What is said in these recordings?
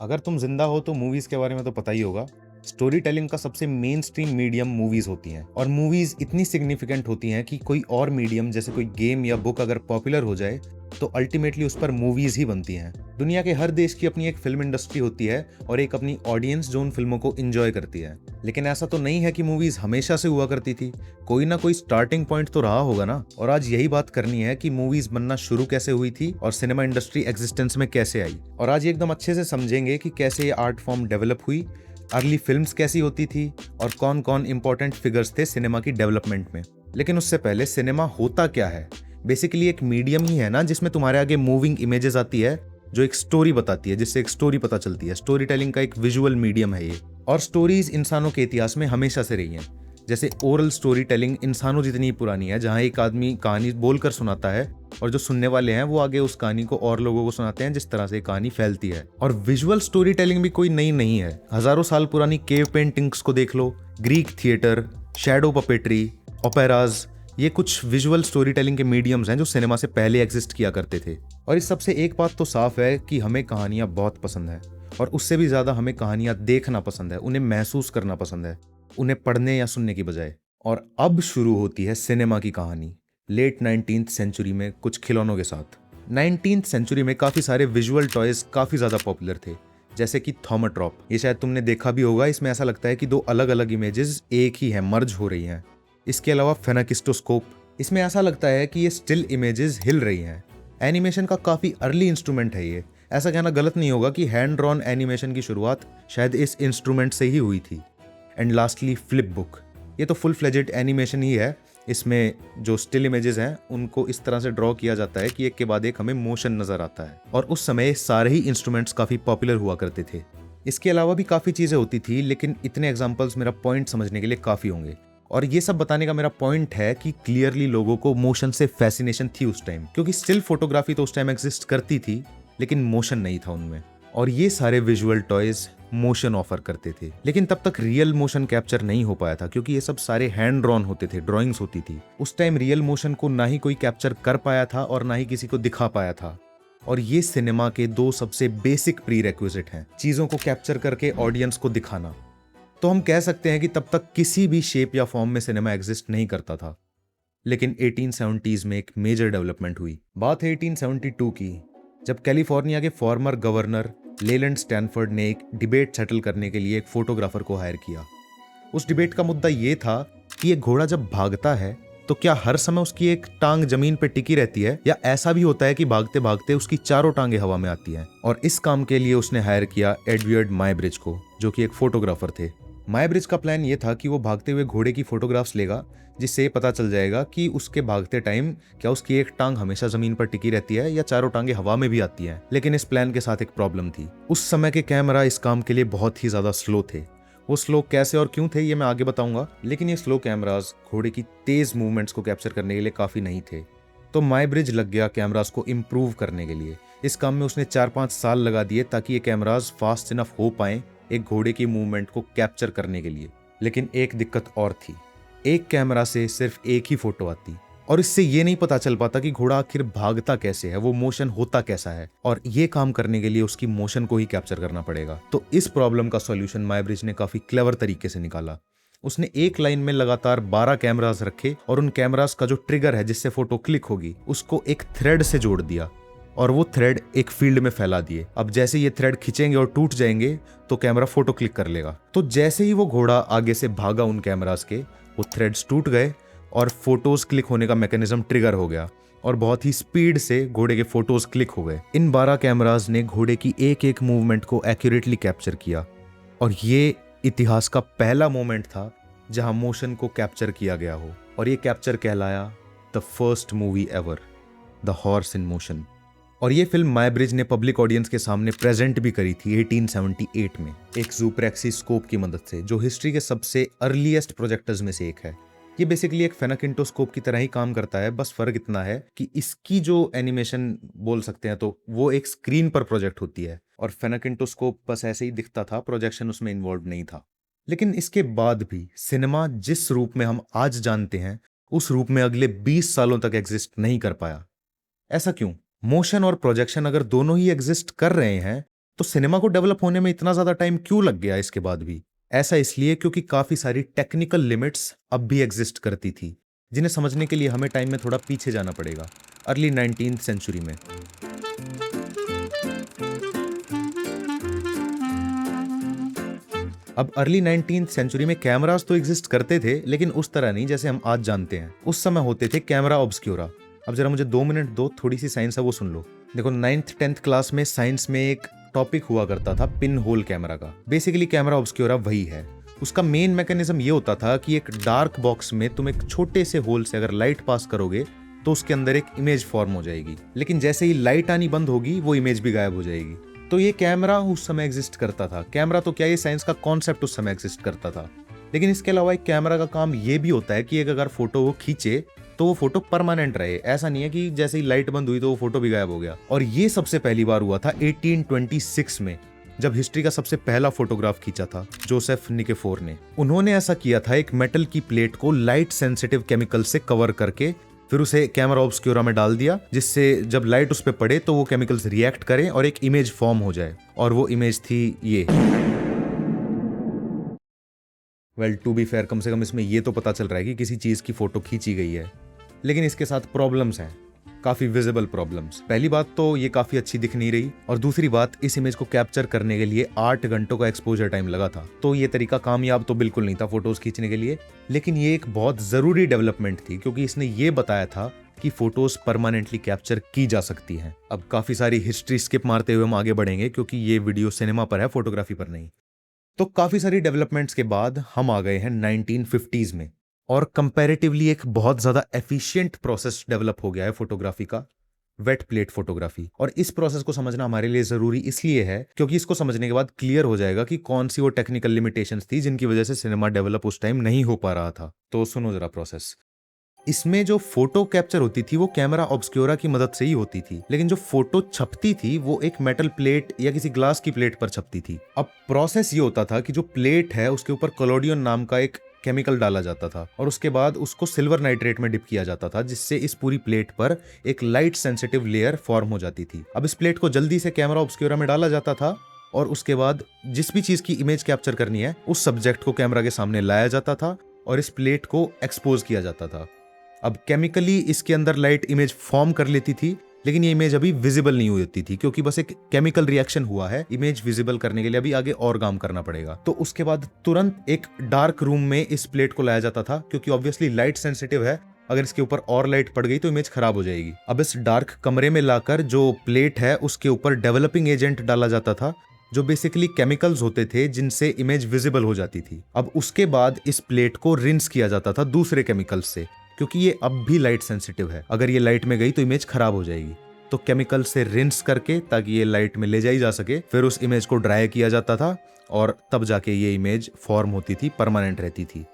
अगर तुम जिंदा हो तो मूवीज के बारे में तो पता ही होगा। स्टोरी टेलिंग का सबसे मेन स्ट्रीम मीडियम मूवीज होती हैं, और मूवीज इतनी सिग्निफिकेंट होती हैं कि कोई और मीडियम जैसे कोई गेम या बुक अगर पॉपुलर हो जाए तो अल्टीमेटली उस पर मूवीज ही बनती हैं। दुनिया के हर देश की अपनी एक फिल्म इंडस्ट्री होती है और एक अपनी ऑडियंस जो उन फिल्मों को एंजॉय करती है। लेकिन ऐसा तो नहीं है कि मूवीज हमेशा से हुआ करती थी, कोई ना कोई स्टार्टिंग पॉइंट तो रहा होगा ना। और आज यही बात करनी है कि मूवीज बनना शुरू कैसे हुई थी और सिनेमा इंडस्ट्री एग्जिस्टेंस में कैसे आई। और आज ये एकदम अच्छे से समझेंगे कि कैसे ये आर्ट फॉर्म डेवलप हुई, अर्ली फिल्म्स कैसी होती थी और कौन कौन इंपॉर्टेंट फिगर्स थे सिनेमा की डेवलपमेंट में। लेकिन उससे पहले सिनेमा होता क्या है। बेसिकली एक मीडियम ही है ना जिसमें तुम्हारे आगे मूविंग इमेजेस आती है जो एक स्टोरी बताती है, जिससे एक स्टोरी पता चलती है। स्टोरी टेलिंग का एक विजुअल मीडियम है ये। और स्टोरीज इंसानों के इतिहास में हमेशा से रही हैं। जैसे ओरल स्टोरी टेलिंग इंसानों जितनी पुरानी है, जहाँ एक आदमी कहानी बोलकर सुनाता है और जो सुनने वाले हैं वो आगे उस कहानी को और लोगों को सुनाते हैं, जिस तरह से कहानी फैलती है। और विजुअल स्टोरी टेलिंग भी कोई नई नहीं है। हजारों साल पुरानी केव पेंटिंग्स को देख लो, ग्रीक थिएटर, शैडो पपेट्री, ओपेराज, ये कुछ विजुअल स्टोरी टेलिंग के मीडियम्स हैं जो सिनेमा से पहले एग्जिस्ट किया करते थे। और इस सबसे एक बात तो साफ है कि हमें कहानियां बहुत पसंद है, और उससे भी ज्यादा हमें कहानियां देखना पसंद है, उन्हें महसूस करना पसंद है, उन्हें पढ़ने या सुनने की बजाय। और अब शुरू होती है सिनेमा की कहानी लेट 19th सेंचुरी में कुछ खिलौनों के साथ। 19th सेंचुरी में काफी सारे विजुअल टॉयज काफी ज्यादा पॉपुलर थे, जैसे कि थॉमेट्रॉप। ये शायद तुमने देखा भी होगा। इसमें ऐसा लगता है कि दो अलग अलग इमेजेस एक ही हैं, मर्ज हो रही हैं। इसके अलावा फेनाकिस्टोस्कोप, इसमें ऐसा लगता है कि ये स्टिल इमेजेस हिल रही हैं। एनिमेशन का काफी अर्ली इंस्ट्रूमेंट है ये। ऐसा कहना गलत नहीं होगा कि हैंड ड्रॉन एनिमेशन की शुरुआत शायद इस इंस्ट्रूमेंट से ही हुई थी। एंड लास्टली फ्लिप बुक, ये तो फुल फ्लेजेड एनिमेशन ही है। इसमें जो स्टिल इमेजेस हैं उनको इस तरह से ड्रॉ किया जाता है कि एक के बाद एक हमें मोशन नजर आता है। और उस समय सारे ही इंस्ट्रूमेंट्स काफी पॉपुलर हुआ करते थे। इसके अलावा भी काफी चीजें होती थी, लेकिन इतने एग्जांपल्स मेरा पॉइंट समझने के लिए काफी होंगे। और ये सब बताने का मेरा पॉइंट है कि क्लियरली लोगों को मोशन से फैसिनेशन थी उस टाइम, क्योंकि स्टिल फोटोग्राफी तो उस टाइम एग्जिस्ट करती थी लेकिन मोशन नहीं था उनमें। और ये सारे विजुअल टॉयज मोशन ऑफर करते थे, लेकिन तब तक रियल मोशन कैप्चर नहीं हो पाया था, क्योंकि ये सब सारे हैंड ड्रॉन होते थे, ड्राइंग्स होती थी। उस टाइम रियल मोशन को ना ही कोई कैप्चर कर पाया था और ना ही किसी को दिखा पाया था। और ये सिनेमा के दो सबसे बेसिक प्री रेक्विजिट हैं, चीजों को कैप्चर करके ऑडियंस को दिखाना। तो हम कह सकते हैं कि तब तक किसी भी शेप या फॉर्म में सिनेमा एग्जिस्ट नहीं करता था। लेकिन 1870s में एक मेजर डेवलपमेंट हुई। बात है 1872 की, जब कैलिफोर्निया के फॉर्मर गवर्नर लेलैंड स्टैनफोर्ड ने एक डिबेट सेटल करने के लिए एक फोटोग्राफर को हायर किया। उस डिबेट का मुद्दा ये था कि एक घोड़ा जब भागता है तो क्या हर समय उसकी एक टांग जमीन पर टिकी रहती है, या ऐसा भी होता है कि भागते भागते उसकी चारों टांगे हवा में आती हैं। और इस काम के लिए उसने हायर किया एडवर्ड मायब्रिज को, जो कि एक फोटोग्राफर थे। मायब्रिज का प्लान ये था कि वो भागते हुए घोड़े की फोटोग्राफ्स लेगा, जिससे ये पता चल जाएगा कि उसके भागते टाइम क्या उसकी एक टांग हमेशा जमीन पर टिकी रहती है या चारों टांगे हवा में भी आती हैं। लेकिन इस प्लान के साथ एक प्रॉब्लम थी। उस समय के कैमरा इस काम के लिए बहुत ही ज्यादा स्लो थे। वो स्लो कैसे और क्यों थे ये मैं आगे बताऊंगा, लेकिन ये स्लो कैमरास घोड़े की तेज मूवमेंट्स को कैप्चर करने के लिए काफी नहीं थे। तो मायब्रिज लग गया कैमरास को इम्प्रूव करने के लिए। इस काम में उसने 4-5 साल लगा दिए ताकि ये कैमरास फास्ट इनफ हो पाए एक घोड़े की मूवमेंट को कैप्चर करने के लिए। लेकिन एक दिक्कत और थी, एक कैमरा से सिर्फ एक ही फोटो आती, और इससे ये नहीं पता चल पाता कि घोड़ा आखिर भागता कैसे है, वो मोशन होता कैसा है। और ये काम करने के लिए उसकी मोशन को ही कैप्चर करना पड़ेगा। तो इस प्रॉब्लम का सॉल्यूशन मायब्रिज ने काफी क्लेवर तरीके से निकाला। उसने एक लाइन में लगातार 12 कैमरास रखे और उन कैमरास का जो ट्रिगर है जिससे फोटो क्लिक होगी उसको एक थ्रेड से जोड़ दिया, और वो थ्रेड एक फील्ड में फैला दिए। अब जैसे ये थ्रेड खींचेंगे और टूट जाएंगे तो कैमरा फोटो क्लिक कर लेगा। तो जैसे ही वो घोड़ा आगे से भागा उन कैमरास के, वो थ्रेड्स टूट गए और फोटोज क्लिक होने का मैकेनिज्म ट्रिगर हो गया, और बहुत ही स्पीड से घोड़े के फोटोज क्लिक हो गए। इन 12 कैमरास ने घोड़े की एक एक मूवमेंट को एक्यूरेटली कैप्चर किया, और ये इतिहास का पहला मोमेंट था जहां मोशन को कैप्चर किया गया हो। और ये कैप्चर कहलाया the first movie ever, the horse in motion. और ये फिल्म मायब्रिज ने पब्लिक ऑडियंस के सामने प्रेजेंट भी करी थी 1878 में एक ज़ूप्रेक्सी स्कोप की मदद से, जो हिस्ट्री के सबसे अर्लीस्ट प्रोजेक्टर्स में से एक है। ये बेसिकली एक फेनाकिंटोस्कोप की तरह ही काम करता है, बस फर्क इतना है कि इसकी जो एनिमेशन बोल सकते हैं तो वो एक स्क्रीन पर प्रोजेक्ट होती है, और फेनाकिंटोस्कोप बस ऐसे ही दिखता था, प्रोजेक्शन उसमें इन्वॉल्व नहीं था। लेकिन इसके बाद भी सिनेमा जिस रूप में हम आज जानते हैं उस रूप में अगले 20 सालों तक एग्जिस्ट नहीं कर पाया। ऐसा क्यों? मोशन और प्रोजेक्शन अगर दोनों ही एग्जिस्ट कर रहे हैं तो सिनेमा को डेवलप होने में इतना ज्यादा टाइम क्यों लग गया इसके बाद भी? ऐसा इसलिए क्योंकि काफी सारी टेक्निकल लिमिट्स अब भी एग्जिस्ट करती थी, जिन्हें समझने के लिए हमें टाइम में थोड़ा पीछे जाना पड़ेगा, अर्ली 19th सेंचुरी में। अब अर्ली 19th सेंचुरी में कैमरास तो एग्जिस्ट करते थे, लेकिन उस तरह नहीं जैसे हम आज जानते हैं। उस समय होते थे कैमरा ऑब्सक्यूरा। अब जरा मुझे 2 मिनट दो, थोड़ी सी साइंस है वो सुन लो। देखो, 9th 10th क्लास में साइंस में एक टॉपिक हुआ करता था पिन होल कैमरा का। बेसिकली कैमरा ऑब्सक्यूरा वही है। उसका मेन मैकेनिज्म ये होता था कि एक डार्क बॉक्स में तुम एक छोटे से होल से अगर लाइट पास करोगे तो उसके अंदर एक इमेज फॉर्म हो जाएगी, लेकिन जैसे ही लाइट आनी बंद होगी वो इमेज भी गायब हो जाएगी। तो ये कैमरा उस समय एग्जिस्ट करता था। कैमरा तो क्या, ये साइंस का कॉन्सेप्ट उस समय एग्जिस्ट करता था। लेकिन इसके अलावा एक कैमरा का काम ये भी होता है कि एक अगर फोटो वो खींचे तो वो फोटो परमानेंट रहे। ऐसा नहीं है कि जैसे ही लाइट बंद हुई तो वो फोटो भी गायब हो गया। और ये सबसे पहली बार हुआ था 1826 में, जब हिस्ट्री का सबसे पहला फोटोग्राफ खींचा था जोसेफ निकेफोर ने। उन्होंने ऐसा किया था, एक मेटल की प्लेट को लाइट सेंसिटिव केमिकल से कवर करके फिर उसे कैमरा ऑब्सक्यूरा में डाल दिया, जिससे जब लाइट उस पर पड़े तो वो केमिकल्स रिएक्ट करें और एक इमेज फॉर्म हो जाए। और वो इमेज थी ये। वेल, टू बी फेयर, कम से कम इसमें ये तो पता चल रहा है कि किसी चीज की फोटो खींची गई है। लेकिन इसके साथ प्रॉब्लम्स हैं, काफी विजिबल प्रॉब्लम्स। पहली बात तो ये काफी अच्छी दिख नहीं रही, और दूसरी बात, इस इमेज को कैप्चर करने के लिए 8 घंटों का एक्सपोजर टाइम लगा था। तो ये तरीका कामयाब तो बिल्कुल नहीं था फोटोज खींचने के लिए। लेकिन ये एक बहुत जरूरी डेवलपमेंट थी, क्योंकि इसने ये बताया था कि फोटोज परमानेंटली कैप्चर की जा सकती हैं। अब काफी सारी हिस्ट्री स्किप मारते हुए हम आगे बढ़ेंगे, क्योंकि ये वीडियो सिनेमा पर है, फोटोग्राफी पर नहीं। तो काफी सारी डेवलपमेंट्स के बाद हम आ गए हैं 1950s में, और कंपैरेटिवली एक बहुत ज्यादा एफिशिएंट प्रोसेस डेवलप हो गया है फोटोग्राफी का, वेट प्लेट फोटोग्राफी। और इस प्रोसेस को समझना हमारे लिए जरूरी इसलिए है क्योंकि इसको समझने के बाद क्लियर हो जाएगा कि कौन सी वो टेक्निकल लिमिटेशंस थी जिनकी वजह से सिनेमा डेवलप उस टाइम नहीं हो पा रहा था। तो सुनो जरा प्रोसेस। इसमें जो फोटो कैप्चर होती थी वो कैमरा ऑब्सक्यूरा की मदद से ही होती थी, लेकिन जो फोटो छपती थी वो एक मेटल प्लेट या किसी ग्लास की प्लेट पर छपती थी। अब प्रोसेस ये होता था कि जो प्लेट है उसके ऊपर कोलोडियन नाम का एक केमिकल डाला जाता था, और उसके बाद उसको सिल्वर नाइट्रेट में डिप किया जाता था, जिससे इस पूरी प्लेट पर एक लाइट सेंसिटिव लेयर फॉर्म हो जाती थी। अब इस प्लेट को जल्दी से कैमरा ऑब्सक्यूरा में डाला जाता था, और उसके बाद जिस भी चीज की इमेज कैप्चर करनी है उस सब्जेक्ट को कैमरा के सामने लाया जाता था और इस प्लेट को एक्सपोज किया जाता था। अब केमिकली इसके अंदर लाइट इमेज फॉर्म कर लेती थी, लेकिन ये इमेज अभी विजिबल नहीं होती थी, क्योंकि बस एक केमिकल रिएक्शन हुआ है। इमेज विजिबल करने के लिए अभी आगे और काम करना पड़ेगा। तो उसके बाद तुरंत एक डार्क रूम में इस प्लेट को लाया जाता था, क्योंकि ऑब्वियसली लाइट सेंसिटिव है, अगर इसके ऊपर और लाइट पड़ गई तो इमेज खराब हो जाएगी। अब इस डार्क कमरे में लाकर जो प्लेट है उसके ऊपर डेवलपिंग एजेंट डाला जाता था, जो बेसिकली केमिकल्स होते थे जिनसे इमेज विजिबल हो जाती थी। अब उसके बाद इस प्लेट को रिंस किया जाता था दूसरे केमिकल्स से, क्योंकि ये अब भी लाइट सेंसिटिव है। अगर ये लाइट में गई तो इमेज खराब हो जाएगी। तो केमिकल से रिंस करके, ताकि ये लाइट में ले जाई जा सके, फिर उस इमेज को ड्राई किया जाता था, और तब जाके ये इमेज फॉर्म होती थी, परमानेंट रहती थी।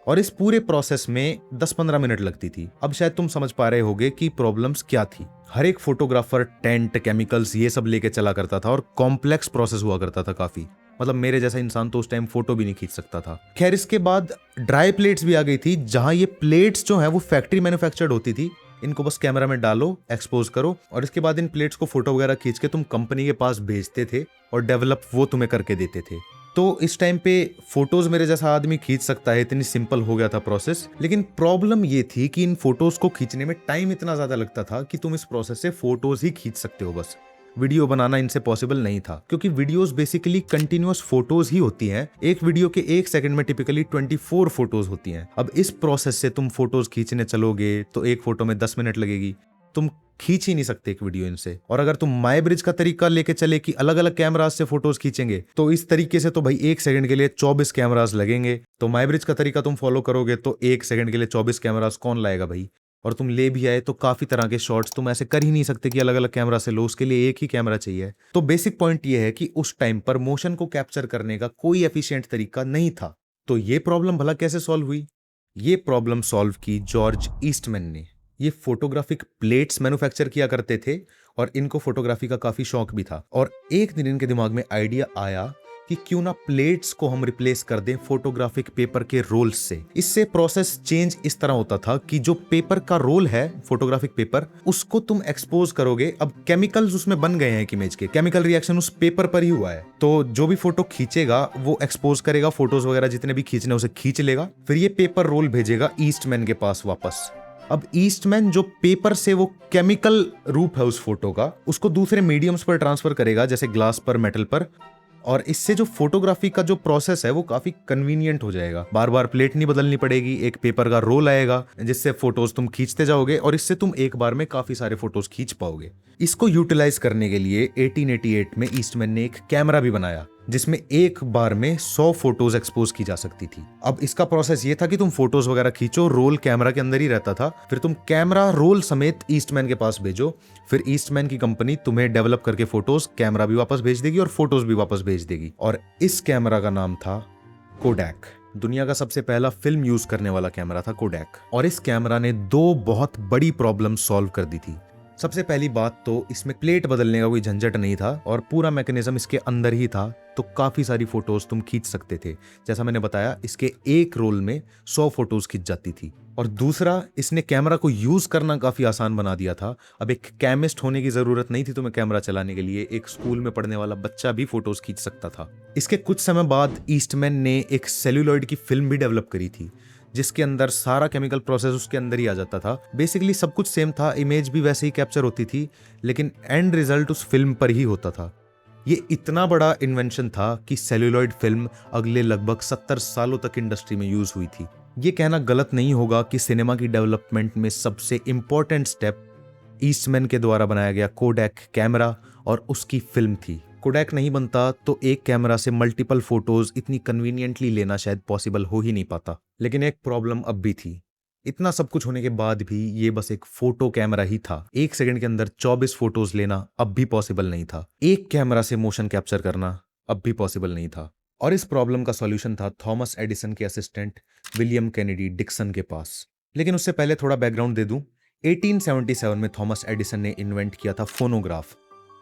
और इस पूरे प्रोसेस में 10-15 मिनट लगती थी। अब शायद तुम समझ पा रहे होगे कि प्रॉब्लम्स क्या थी। हर एक फोटोग्राफर टेंट, केमिकल्स ये सब लेके चला करता था, और कॉम्प्लेक्स प्रोसेस हुआ करता था काफी। मतलब मेरे जैसा इंसान तो उस टाइम फोटो भी नहीं खींच सकता था। खैर, इसके बाद ड्राई प्लेट्स भी आ गई थी, जहां ये प्लेट्स जो है वो फैक्ट्री मैन्युफैक्चर्ड होती थी। इनको बस कैमरा में डालो, एक्सपोज करो, और इसके बाद इन प्लेट्स को फोटो वगैरह खींच के तुम कंपनी के पास भेजते थे, और डेवलप वो तुम्हें करके देते थे। तो इस टाइम पे फोटोज मेरे जैसा आदमी खींच सकता है, इतनी सिंपल हो गया था प्रोसेस। लेकिन प्रॉब्लम ये थी कि इन फोटोज को खींचने में टाइम इतना ज्यादा लगता था कि तुम इस प्रोसेस से फोटोज ही खींच सकते हो, बस वीडियो बनाना इनसे पॉसिबल नहीं था, क्योंकि वीडियोस बेसिकली कंटिन्यूअस फोटोज ही होती हैं। एक वीडियो के 1 सेकंड में टिपिकली 24 फोटोज होती हैं। अब इस प्रोसेस से तुम फोटोज खींचने चलोगे तो एक फोटो में 10 मिनट लगेगी, तुम खींच ही नहीं सकते एक वीडियो इनसे। और अगर तुम माई ब्रिज का तरीका लेके चले कि अलग अलग कैमराज से फोटोज खींचेंगे, तो इस तरीके से तो भाई 1 सेकंड के लिए 24 कैमराज लगेंगे। तो माई ब्रिज का तरीका तुम फॉलो करोगे तो 1 सेकंड के लिए 24 कैमराज कौन लाएगा भाई? और तुम ले भी आए तो काफी तरह के शॉट्स तुम ऐसे कर ही नहीं सकते कि अलग अलग कैमरा से लो, उसके लिए एक ही कैमरा चाहिए। तो बेसिक पॉइंट ये है कि उस टाइम पर मोशन को कैप्चर करने का कोई एफिशिएंट तरीका नहीं था। तो ये प्रॉब्लम भला कैसे सॉल्व हुई? ये प्रॉब्लम सॉल्व की जॉर्ज ईस्टमैन ने। ये फोटोग्राफिक प्लेट्स मैन्युफैक्चर किया करते थे, और इनको फोटोग्राफी का काफी शौक भी था। और एक दिन इनके दिमाग में आइडिया आया कि क्यों ना प्लेट्स को हम रिप्लेस कर दें फोटोग्राफिक पेपर के रोल्स से। इससे प्रोसेस चेंज इस तरह होता था कि जो पेपर का रोल है, फोटोग्राफिक पेपर, उसको तुम एक्सपोज करोगे। अब केमिकल्स उसमें बन गए हैं एक इमेज के, केमिकल रिएक्शन उस पेपर पर ही हुआ है, तो जो भी फोटो खींचेगा वो एक्सपोज करेगा, फोटोज वगैरह जितने भी खींचने उसे खींच लेगा, फिर ये पेपर रोल भेजेगा ईस्टमैन के पास वापस। अब ईस्टमैन जो पेपर से वो केमिकल रूप है उस फोटो का, उसको दूसरे मीडियम्स पर ट्रांसफर करेगा, जैसे ग्लास पर, मेटल पर, और इससे जो फोटोग्राफी का जो प्रोसेस है वो काफी कन्वीनियंट हो जाएगा। बार बार प्लेट नहीं बदलनी पड़ेगी, एक पेपर का रोल आएगा जिससे फोटोज तुम खींचते जाओगे और इससे तुम एक बार में काफी सारे फोटोज खींच पाओगे। इसको यूटिलाइज करने के लिए 1888 में ईस्टमैन ने एक कैमरा भी बनाया जिसमें एक बार में 100 फोटोज एक्सपोज की जा सकती थी। अब इसका प्रोसेस ये था कि तुम फोटोज वगैरह खींचो, रोल कैमरा के अंदर ही रहता था, फिर तुम कैमरा रोल समेत ईस्टमैन के पास भेजो, फिर ईस्टमैन की कंपनी तुम्हें डेवलप करके फोटोज, कैमरा भी वापस भेज देगी और फोटोज भी वापस भेज देगी। और इस कैमरा का नाम था कोडैक। दुनिया का सबसे पहला फिल्म यूज करने वाला कैमरा था कोडैक, और इस कैमरा ने 2 बहुत बड़ी प्रॉब्लम सॉल्व कर दी थी। सबसे पहली बात तो इसमें प्लेट बदलने का कोई झंझट नहीं था और पूरा मैकेनिज्म इसके अंदर ही था, तो काफी सारी फोटोज तुम खींच सकते थे। जैसा मैंने बताया, इसके एक रोल में 100 फोटोज खींच जाती थी। और दूसरा, इसने कैमरा को यूज करना काफी आसान बना दिया था। अब एक केमिस्ट होने की जरूरत नहीं थी तुम्हें कैमरा चलाने के लिए, एक स्कूल में पढ़ने वाला बच्चा भी फोटोज खींच सकता था। इसके कुछ समय बाद ईस्टमैन ने एक सेल्यूलॉइड की फिल्म भी डेवलप करी थी जिसके अंदर सारा केमिकल प्रोसेस उसके अंदर ही आ जाता था। बेसिकली सब कुछ सेम था, इमेज भी वैसे ही कैप्चर होती थी, लेकिन एंड रिजल्ट उस फिल्म पर ही होता था। ये इतना बड़ा इन्वेंशन था कि सेल्यूलॉइड फिल्म अगले लगभग 70 सालों तक इंडस्ट्री में यूज हुई थी। ये कहना गलत नहीं होगा कि सिनेमा की डेवलपमेंट में सबसे इंपॉर्टेंट स्टेप ईस्टमैन के द्वारा बनाया गया कोडैक कैमरा और उसकी फिल्म थी। कोडैक नहीं बनता तो एक कैमरा से मल्टीपल फोटोज इतनी कन्वीनियंटली लेना शायद पॉसिबल हो ही नहीं पाता। लेकिन एक प्रॉब्लम अब भी थी। इतना सब कुछ होने के बाद भी ये बस एक फोटो कैमरा ही था। 1 सेकंड के अंदर 24 फोटोज लेना अब भी पॉसिबल नहीं था। एक कैमरा से मोशन कैप्चर करना अब भी पॉसिबल नहीं था। और इस प्रॉब्लम का सॉल्यूशन था थॉमस एडिसन के असिस्टेंट विलियम केनेडी डिक्सन के पास। लेकिन उससे पहले थोड़ा बैकग्राउंड दे दूं। 1877 में थॉमस एडिसन ने इन्वेंट किया था फोनोग्राफ,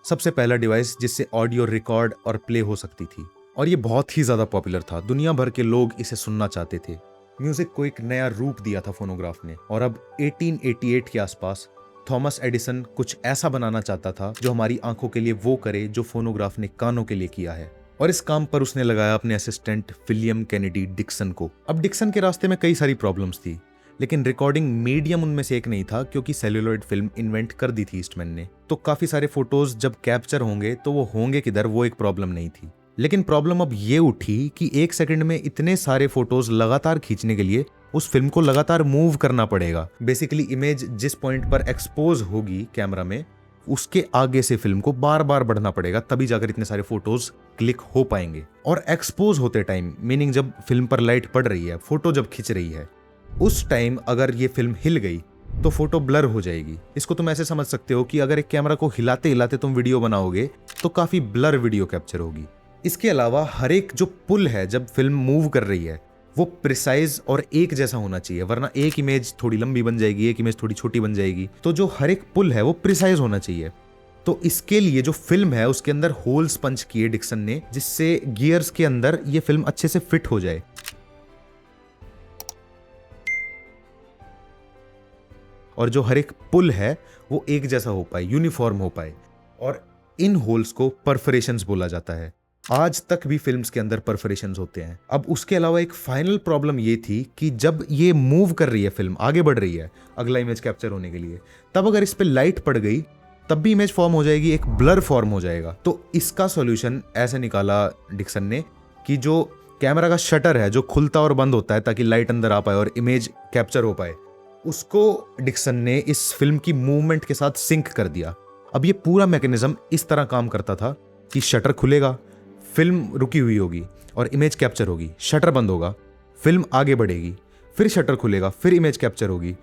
सबसे पहला डिवाइस जिससे ऑडियो रिकॉर्ड और प्ले हो सकती थी, और ये बहुत ही ज्यादा पॉपुलर था। दुनिया भर के लोग इसे सुनना चाहते थे। म्यूजिक को एक नया रूप दिया था फोनोग्राफ ने। और अब 1888 के आसपास थॉमस एडिसन कुछ ऐसा बनाना चाहता था जो हमारी आंखों के लिए वो करे जो फोनोग्राफ ने कानों के लिए किया है। और इस काम पर उसने लगाया अपने असिस्टेंट विलियम केनेडी डिक्सन को। अब डिक्सन के रास्ते में कई सारी प्रॉब्लम्स थी, लेकिन रिकॉर्डिंग मीडियम उनमें से एक नहीं था, क्योंकि सेल्यूलॉइड फिल्म इन्वेंट कर दी थी ईस्टमैन ने। तो काफी सारे फोटोज जब कैप्चर होंगे तो वो होंगे किधर, वो एक प्रॉब्लम नहीं थी। लेकिन प्रॉब्लम अब ये उठी कि 1 सेकंड में इतने सारे फोटोज लगातार खींचने के लिए उस फिल्म को लगातार मूव करना पड़ेगा। बेसिकली इमेज जिस पॉइंट पर एक्सपोज होगी कैमरा में, उसके आगे से फिल्म को बार बार बढ़ना पड़ेगा, तभी जाकर इतने सारे फोटोज क्लिक हो पाएंगे। और एक्सपोज होते टाइम, मीनिंग जब फिल्म पर लाइट पड़ रही है, फोटो जब खिंच रही है, उस टाइम अगर ये फिल्म हिल गई तो फोटो ब्लर हो जाएगी। इसको तुम ऐसे समझ सकते हो कि अगर एक कैमरा को हिलाते हिलाते तुम वीडियो बनाओगे तो काफी ब्लर वीडियो कैप्चर होगी। इसके अलावा हर एक जो पुल है जब फिल्म मूव कर रही है वो प्रिसाइज और एक जैसा होना चाहिए, वरना एक इमेज थोड़ी लंबी बन जाएगी, एक इमेज थोड़ी छोटी बन जाएगी। तो जो हर एक पुल है वो प्रिसाइज होना चाहिए। तो इसके लिए जो फिल्म है उसके अंदर होल्स पंच किए डिक्सन ने, जिससे गियर्स के अंदर ये फिल्म अच्छे से फिट हो जाए। और जो हर एक पुल है वो एक जैसा हो पाए, यूनिफॉर्म हो पाए। और इन होल्स को परफोरेशंस बोला जाता है। आज तक भी फिल्म्स के अंदर परफोरेशंस होते हैं। अब उसके अलावा एक फाइनल प्रॉब्लम ये थी कि जब ये मूव कर रही है, फिल्म आगे बढ़ रही है अगला इमेज कैप्चर होने के लिए, तब अगर इस पे लाइट पड़ गई तब भी इमेज फॉर्म हो जाएगी, एक ब्लर फॉर्म हो जाएगा। तो इसका सॉल्यूशन ऐसे निकाला डिक्सन ने कि जो कैमरा का शटर है जो खुलता और बंद होता है ताकि लाइट अंदर आ पाए और इमेज कैप्चर हो पाए, उसको डिक्सन ने इस फिल्म की मूवमेंट के साथ सिंक कर दिया। अब ये पूरा मैकेनिज्म इस तरह काम करता था कि शटर खुलेगा, फिल्म रुकी हुई होगी और इमेज कैप्चर होगी, शटर बंद होगा, फिल्म आगे बढ़ेगी, फिर शटर खुलेगा, फिर इमेज कैप्चर होगी,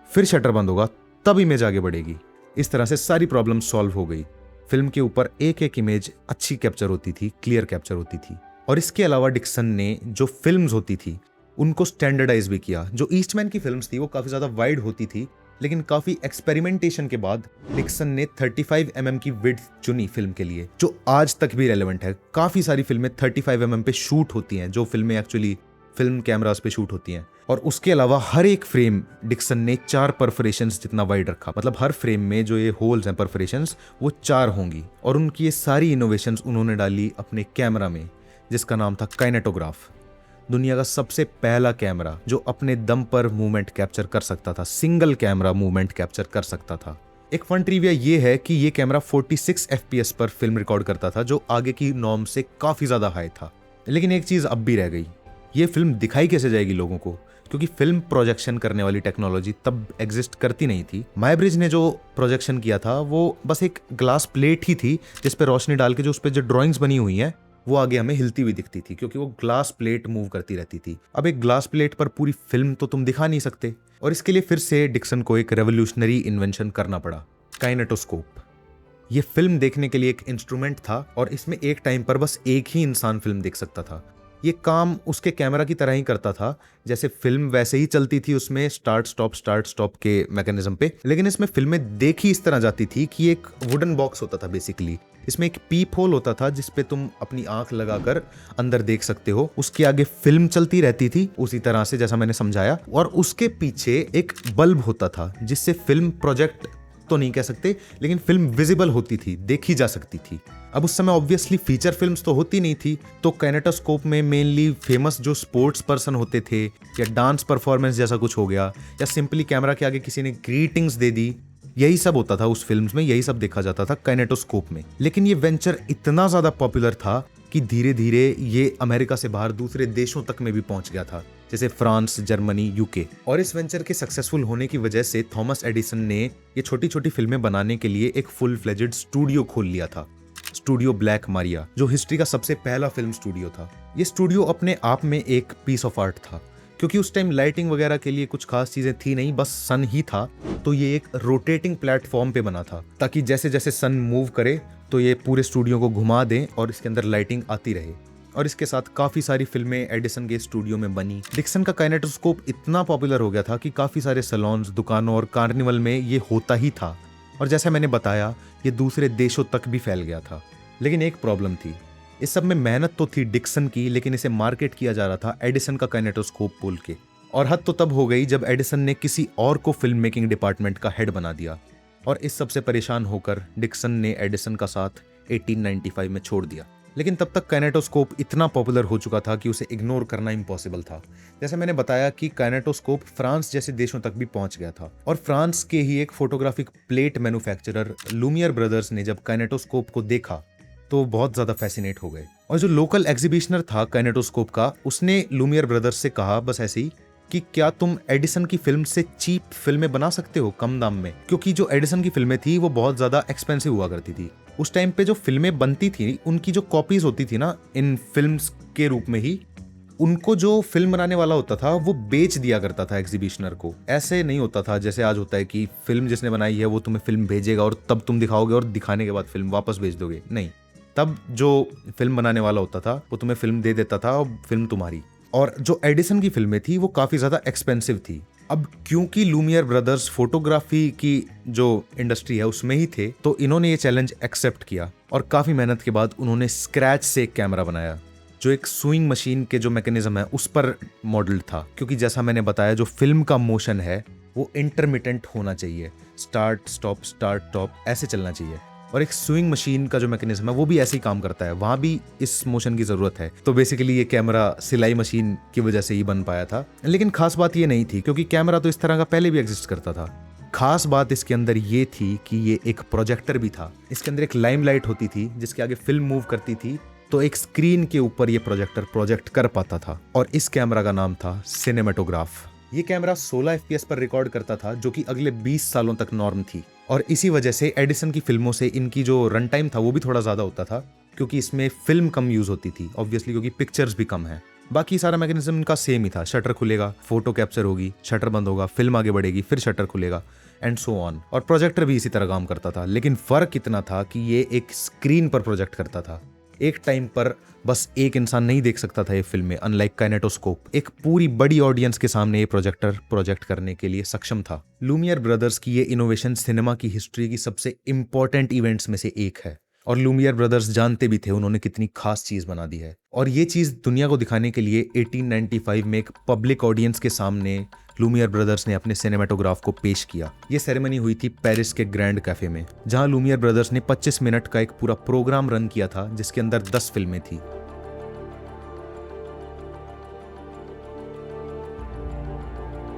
फिर शटर बंद होगा, तब इमेज आगे बढ़ेगी। इस तरह से सारी प्रॉब्लम सॉल्व हो गई। फिल्म के ऊपर एक एक इमेज अच्छी कैप्चर होती थी, क्लियर कैप्चर होती थी। और इसके अलावा डिक्सन ने जो फिल्म्स होती थी उनको स्टैंडर्डाइज भी किया। जो ईस्टमैन की फिल्म्स थी वो काफी ज्यादा वाइड होती थी, लेकिन काफी एक्सपेरिमेंटेशन के बाद डिक्सन ने 35 mm की विड्थ चुनी फिल्म के लिए, जो आज तक भी रेलेवेंट है। काफी सारी फिल्में 35 mm पे शूट होती हैं, जो फिल्में एक्चुअली फिल्म कैमरास पे शूट होती हैं। और उसके अलावा हर एक फ्रेम डिक्सन ने 4 परफोरेशंस जितना वाइड रखा, मतलब हर फ्रेम में जो ये होल्स हैं परफोरेशंस वो 4 होंगी। और उनकी ये सारी इनोवेशंस उन्होंने डाली अपने कैमरा में, जिसका नाम था काइनेटोग्राफ। दुनिया का सबसे पहला कैमरा जो अपने दम पर मूवमेंट कैप्चर कर सकता था, सिंगल कैमरा मूवमेंट कैप्चर कर सकता था। एक फन ट्रिविया ये है कि ये कैमरा 46 FPS पर फिल्म रिकॉर्ड करता था, जो आगे की नॉर्म से काफी ज्यादा हाई था। लेकिन एक चीज अब भी रह गई, ये फिल्म दिखाई कैसे जाएगी लोगों को, क्योंकि फिल्म प्रोजेक्शन करने वाली टेक्नोलॉजी तब एग्जिस्ट करती नहीं थी। मायब्रिज ने जो प्रोजेक्शन किया था वो बस एक ग्लास प्लेट ही थी, जिस पे रोशनी डाल के जो उस पे जो ड्राइंग्स बनी हुई हैं वो आगे हमें हिलती हुई दिखती थी, क्योंकि वो ग्लास प्लेट मूव करती रहती थी। अब एक ग्लास प्लेट पर पूरी फिल्म तो तुम दिखा नहीं सकते, और इसके लिए फिर से डिक्सन को एक रेवोल्यूशनरी इन्वेंशन करना पड़ा, काइनेटोस्कोप। ये फिल्म देखने के लिए एक इंस्ट्रूमेंट था, और इसमें एक टाइम पर बस एक ही इंसान फिल्म देख सकता था। ये काम उसके कैमरा की तरह ही करता था, जैसे फिल्म वैसे ही चलती थी उसमें स्टार्ट स्टॉप के मैकेनिज्म पे। लेकिन इसमें फिल्में देखी इस तरह जाती थी कि एक वुडन बॉक्स होता था बेसिकली। इसमें एक पीप होल होता था जिसपे तुम अपनी आंख लगाकर अंदर देख सकते हो। उसके आगे फिल्म चलती रहती थी उसी तरह से जैसा मैंने समझाया, और उसके पीछे एक बल्ब होता था जिससे फिल्म प्रोजेक्ट तो नहीं कह सकते, लेकिन फिल्म विजिबल होती थी, देखी जा सकती थी। अब उस समय ऑब्वियसली फीचर फिल्म्स तो होती नहीं थी, तो काइनेटोस्कोप में मेनली फेमस जो स्पोर्ट्स पर्सन होते थे, या डांस परफॉर्मेंस जैसा कुछ हो गया, या सिंपली कैमरा के आगे किसी ने ग्रीटिंग्स दे दी, यही सब होता था उस फिल्म्स में, यही सब देखा जाता था काइनेटोस्कोप में। लेकिन ये वेंचर इतना ज्यादा पॉपुलर था कि धीरे धीरे ये अमेरिका से बाहर दूसरे देशों तक में भी पहुंच गया था, जैसे फ्रांस, जर्मनी, यूके। और इस वेंचर के सक्सेसफुल होने की वजह से थॉमस एडिसन ने ये छोटी छोटी फिल्में बनाने के लिए एक फुल फ्लेजेड स्टूडियो खोल लिया था, स्टूडियो ब्लैक मारिया, जो हिस्ट्री का सबसे पहला फिल्म स्टूडियो था। ये स्टूडियो अपने आप में एक पीस ऑफ आर्ट था, क्योंकि उस टाइम लाइटिंग वगैरह के लिए कुछ खास चीजें थी नहीं, बस सन ही था। तो ये एक रोटेटिंग प्लेटफॉर्म पे बना था, ताकि जैसे जैसे सन मूव करे तो ये पूरे स्टूडियो को घुमा दें और इसके अंदर लाइटिंग आती रहे। और इसके साथ काफी सारी फिल्में एडिसन के स्टूडियो में बनी। डिक्सन का काइनेटोस्कोप इतना पॉपुलर हो गया था कि काफी सारे सैलून्स, दुकानों और कार्निवल में ये होता ही था, और जैसे मैंने बताया ये दूसरे देशों तक भी फैल गया था। लेकिन एक प्रॉब्लम थी, इस सब में मेहनत तो थी डिक्सन की, लेकिन इसे मार्केट किया जा रहा था एडिसन का काइनेटोस्कोप बोल के। और हद तो तब हो गई जब एडिसन ने किसी और को फिल्म मेकिंग डिपार्टमेंट का हेड बना दिया, और इस सब से परेशान होकर डिक्सन ने एडिसन का साथ 1895 में छोड़ दिया। लेकिन तब तक काइनेटोस्कोप इतना पॉपुलर हो चुका था कि उसे इग्नोर करना इम्पॉसिबल था। जैसे मैंने बताया कि काइनेटोस्कोप फ्रांस जैसे देशों तक भी पहुंच गया था, और फ्रांस के ही एक photographic plate manufacturer Lumière brothers ने जब काइनेटोस्कोप को देखा तो बहुत ज्यादा फैसिनेट हो गए। और जो लोकल एग्जीबिशनर था काइनेटोस्कोप का, उसने लूमियर ब्रदर्स से कहा बस ऐसे ही कि क्या तुम एडिसन की फिल्म से चीप फिल्में बना सकते हो कम दाम में, क्योंकि जो एडिसन की फिल्में थी वो बहुत ज्यादा एक्सपेंसिव हुआ करती थी। उस टाइम पे जो फिल्में बनती थी उनकी जो कॉपीज होती थी ना इन फिल्म्स के रूप में ही, उनको जो फिल्म बनाने वाला होता था वो बेच दिया करता था एग्जीबिशनर को। ऐसे नहीं होता था जैसे आज होता है कि फिल्म जिसने बनाई है वो तुम्हें फिल्म भेजेगा और तब तुम दिखाओगे और दिखाने के बाद फिल्म वापस भेज दोगे। नहीं, तब जो फिल्म बनाने वाला होता था वो तुम्हें फिल्म दे देता था और फिल्म तुम्हारी। और जो एडिसन की फिल्में थी वो काफी ज्यादा एक्सपेंसिव थी। अब क्योंकि लूमियर ब्रदर्स फोटोग्राफी की जो इंडस्ट्री है उसमें ही थे, तो इन्होंने ये चैलेंज एक्सेप्ट किया, और काफी मेहनत के बाद उन्होंने स्क्रैच से एक कैमरा बनाया जो एक सुइंग मशीन के जो मैकेनिज्म है उस पर मॉडल था। क्योंकि जैसा मैंने बताया जो फिल्म का मोशन है वो इंटरमिटेंट होना चाहिए, स्टार्ट स्टॉप ऐसे चलना चाहिए, और एक स्विंग मशीन का जो मैकेनिज्म है वो भी ऐसे ही काम करता है, वहां भी इस मोशन की जरूरत है। तो बेसिकली ये कैमरा सिलाई मशीन की वजह से ही बन पाया था। लेकिन खास बात ये नहीं थी, क्योंकि कैमरा तो इस तरह का पहले भी एग्जिस्ट करता था। खास बात इसके अंदर ये थी कि ये एक प्रोजेक्टर भी था। इसके अंदर एक लाइमलाइट होती थी जिसके आगे फिल्म मूव करती थी, तो एक स्क्रीन के ऊपर ये प्रोजेक्टर प्रोजेक्ट कर पाता था, और इस कैमरा का नाम था सिनेमेटोग्राफ। ये कैमरा 16 FPS पर रिकॉर्ड करता था, जो कि अगले 20 सालों तक नॉर्म थी। और इसी वजह से एडिसन की फिल्मों से इनकी जो रन टाइम था वो भी थोड़ा ज्यादा होता था, क्योंकि इसमें फिल्म कम यूज होती थी ऑब्वियसली, क्योंकि पिक्चर्स भी कम है। बाकी सारा मैकेनिज्म इनका सेम ही था, शटर खुलेगा, फोटो कैप्चर होगी, शटर बंद होगा, फिल्म आगे बढ़ेगी, फिर शटर खुलेगा, एंड सो ऑन। और प्रोजेक्टर भी इसी तरह काम करता था, लेकिन फर्क इतना था कि ये एक स्क्रीन पर प्रोजेक्ट करता था। एक टाइम पर बस एक इंसान नहीं देख सकता था ये फिल्में, अनलाइक काइनेटोस्कोप एक पूरी बड़ी ऑडियंस के सामने ये प्रोजेक्टर प्रोजेक्ट करने के लिए सक्षम था। लूमियर ब्रदर्स की ये इनोवेशन सिनेमा की हिस्ट्री की सबसे इंपॉर्टेंट इवेंट्स में से एक है और लूमियर ब्रदर्स जानते भी थे उन्होंने कितनी खास चीज बना दी है। और ये चीज दुनिया को दिखाने के लिए 1895 में एक पब्लिक ऑडियंस के सामने लूमियर ब्रदर्स ने अपने सिनेमेटोग्राफ को पेश किया। ये सेरेमनी हुई थी पेरिस के ग्रैंड कैफे में, जहां लूमियर ब्रदर्स ने 25 मिनट का एक पूरा प्रोग्राम रन किया था जिसके अंदर 10 फिल्में थी।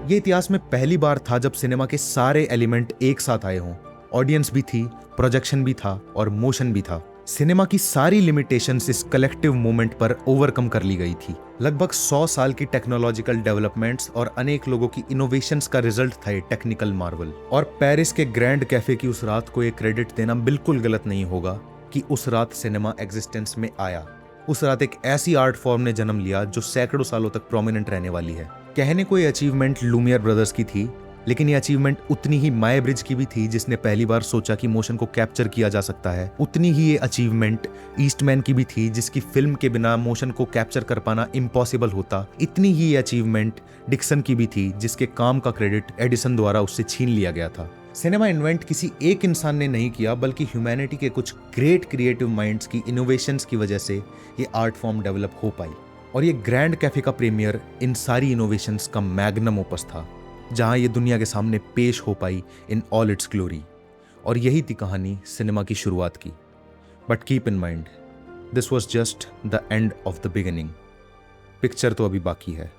ये इतिहास में पहली बार था जब सिनेमा के सारे एलिमेंट एक साथ आए हों। ऑडियंस भी थी, प्रोजेक्शन भी था और मोशन भी था। सिनेमा की सारी लिमिटेशंस इस कलेक्टिव मोमेंट पर ओवरकम कर ली गई थी। लगभग 100 साल की टेक्नोलॉजिकल डेवलपमेंट्स और अनेक लोगों की इनोवेशंस का रिजल्ट था ये टेक्निकल मार्वल। और पेरिस के ग्रैंड कैफे की उस रात को ये क्रेडिट देना बिल्कुल गलत नहीं होगा कि उस रात सिनेमा एग्जिस्टेंस में आया। उस रात एक ऐसी आर्ट फॉर्म ने जन्म लिया जो सैकड़ों सालों तक प्रोमिनेंट रहने वाली है। कहने को ये अचीवमेंट लूमियर ब्रदर्स की थी, लेकिन ये अचीवमेंट उतनी ही माया ब्रिज की भी थी जिसने पहली बार सोचा कि मोशन को कैप्चर किया जा सकता है। उतनी ही ये अचीवमेंट ईस्टमैन की भी थी जिसकी फिल्म के बिना मोशन को कैप्चर कर पाना इम्पॉसिबल होता। इतनी ही ये अचीवमेंट डिक्सन की भी थी जिसके काम का क्रेडिट एडिसन द्वारा उससे छीन लिया गया था। सिनेमा इन्वेंट किसी एक इंसान ने नहीं किया बल्कि ह्यूमैनिटी के कुछ ग्रेट क्रिएटिव माइंड्स की इनोवेशंस की वजह से ये आर्ट फॉर्म डेवलप हो पाई। और ये ग्रैंड कैफे का प्रीमियर इन सारी इनोवेशंस का मैग्नम ओपस था, जहां ये दुनिया के सामने पेश हो पाई इन ऑल इट्स ग्लोरी। और यही थी कहानी सिनेमा की शुरुआत की। But keep in mind, this was just the end of the beginning. Picture तो अभी बाकी है।